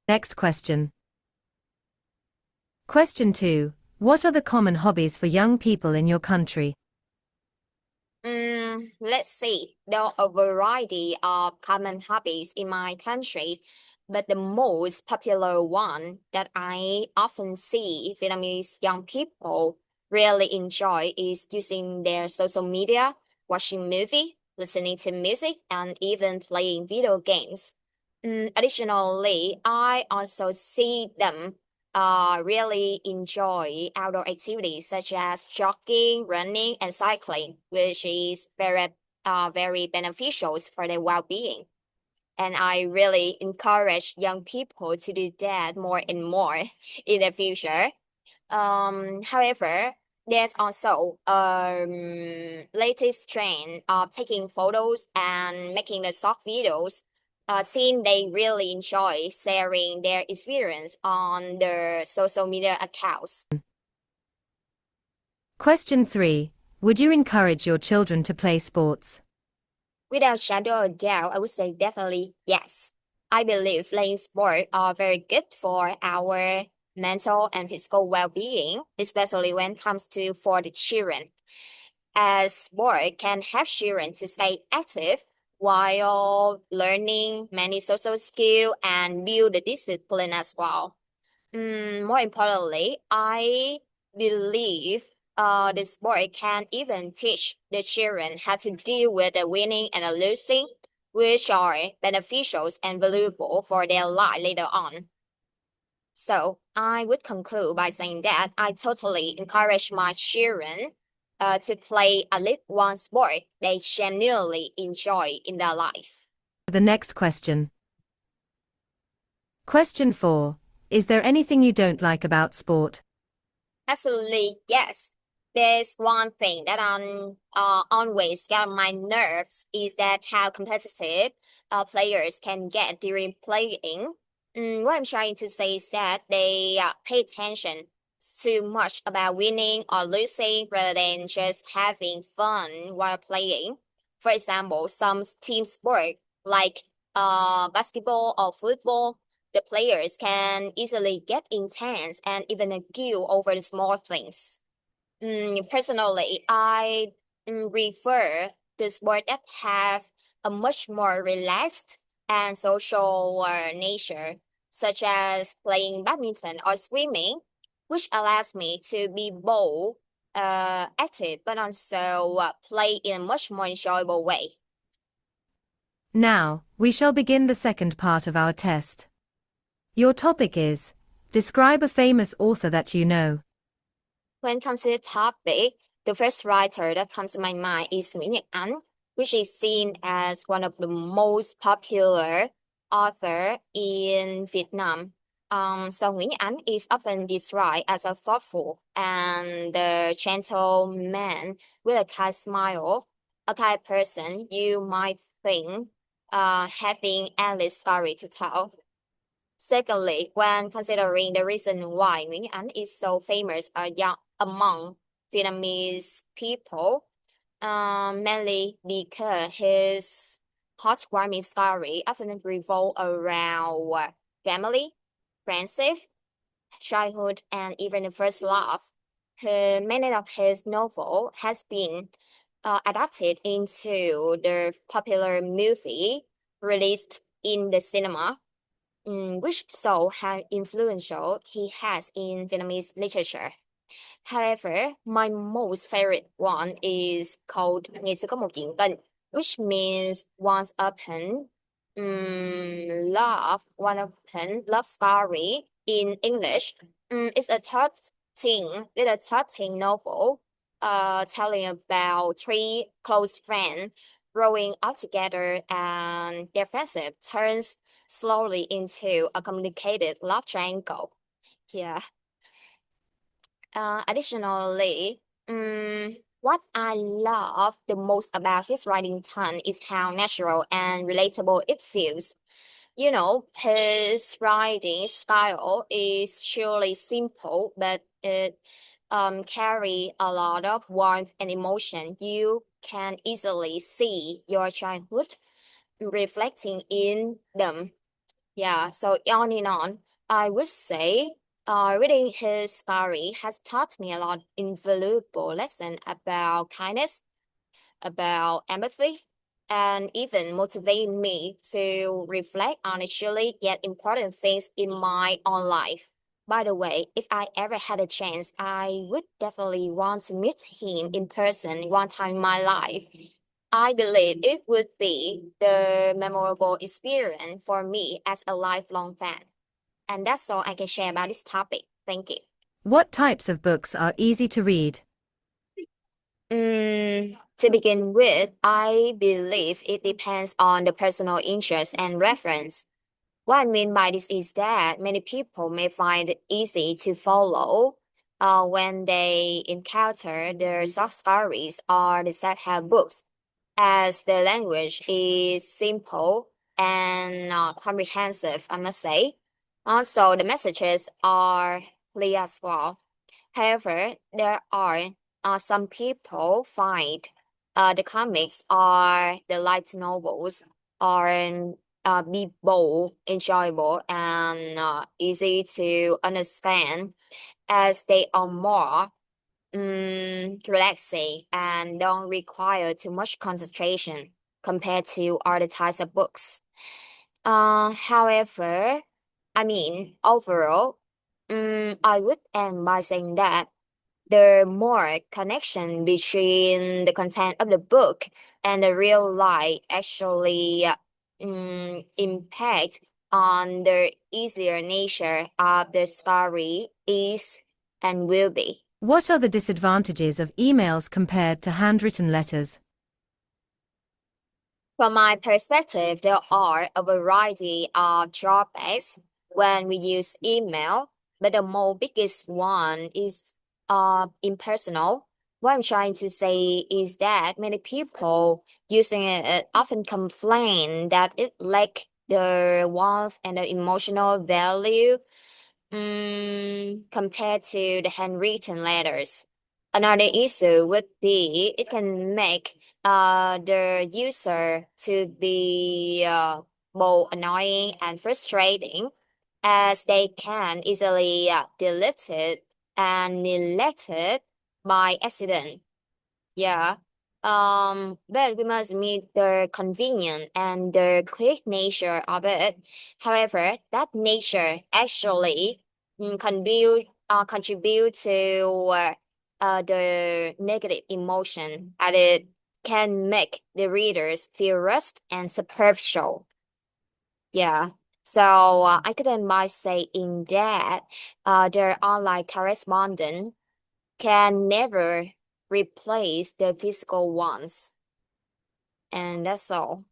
Next question. Question 2. What are the common hobbies for young people in your country? Let's see. There are a variety of common hobbies in my country, but the most popular one that I often see Vietnamese young people really enjoy is using their social media, watching movie, listening to music, and even playing video games. Additionally, I also see them really enjoy outdoor activities such as jogging, running, and cycling, which is very beneficial for their well-being. And I really encourage young people to do that more and more in the future. However, there's also latest trend of taking photos and making the short videos. Since they really enjoy sharing their experience on their social media accounts. Question 3. Would you encourage your children to play sports? Without shadow of doubt, I would say definitely yes. I believe playing sport are very good for our mental and physical well-being, especially when it comes to for the children, as sport can help children to stay active while learning many social skills and build the discipline as well. More importantly, I believe the sport can even teach the children how to deal with the winning and the losing, which are beneficial and valuable for their life later on. So I would conclude by saying that I totally encourage my children to play at least one sport they genuinely enjoy in their life. The next question. Question 4. Is there anything you don't like about sport? Absolutely, yes. There's one thing that always get on my nerves is that how competitive players can get during playing. What I'm trying to say is that they pay attention too much about winning or losing rather than just having fun while playing. For example, some team sport like basketball or football, the players can easily get intense and even argue over the small things. Personally, I prefer the sport that have a much more relaxed and social nature, such as playing badminton or swimming, which allows me to be both active but also play in a much more enjoyable way. Now, we shall begin the second part of our test. Your topic is, describe a famous author that you know. When it comes to the topic, the first writer that comes to my mind is Nguyễn Nhật Ánh, which is seen as one of the most popular author in Vietnam. So Nguyễn Nhật Ánh is often described as a thoughtful and gentle man with a kind smile, a kind person you might think having endless story to tell. Secondly, when considering the reason why Nguyễn Nhật Ánh is so famous among Vietnamese people, mainly because his heartwarming story often revolve around family, friendship, childhood, and even the first love. Many of his novel has been adapted into the popular movie released in the cinema, which show how influential he has in Vietnamese literature. However, my most favorite one is called Ngày xưa có một chuyện tình, which means once upon love, one upon love story in English. It's a thirteen novel, telling about three close friends growing up together and their friendship turns slowly into a complicated love triangle. Yeah. Additionally, what I love the most about his writing tone is how natural and relatable it feels. You know, his writing style is surely simple, but it carry a lot of warmth and emotion. You can easily see your childhood reflecting in them. Yeah, so on and on. I would say reading his story has taught me a lot invaluable lesson about kindness, about empathy, and even motivate me to reflect on actually yet important things in my own life. By the way, if I ever had a chance, I would definitely want to meet him in person one time in my life. I believe it would be the memorable experience for me as a lifelong fan. And that's all I can share about this topic. Thank you. What types of books are easy to read? To begin with, I believe it depends on the personal interest and reference. What I mean by this is that many people may find it easy to follow when they encounter the short stories or the self-help books, as the language is simple and comprehensive, I must say. Also, the messages are clear as well. However, there are some people find the comics or the light novels are be bold, enjoyable, and easy to understand, as they are more relaxing and don't require too much concentration compared to other types of books. However, I mean, overall, I would end by saying that the more connection between the content of the book and the real life actually impact on the easier nature of the story is and will be. What are the disadvantages of emails compared to handwritten letters? From my perspective, there are a variety of drawbacks when we use email, but the most biggest one is impersonal. What I'm trying to say is that many people using it often complain that it lack the warmth and the emotional value compared to the handwritten letters. Another issue would be it can make the user to be both annoying and frustrating, as they can easily delete it and neglect it by accident. Yeah. But we must meet the convenient and the quick nature of it. However, that nature actually contribute to the negative emotion, and it can make the readers feel rushed and superficial. Yeah. So I could end by saying that their online correspondence can never replace the physical ones. And that's all.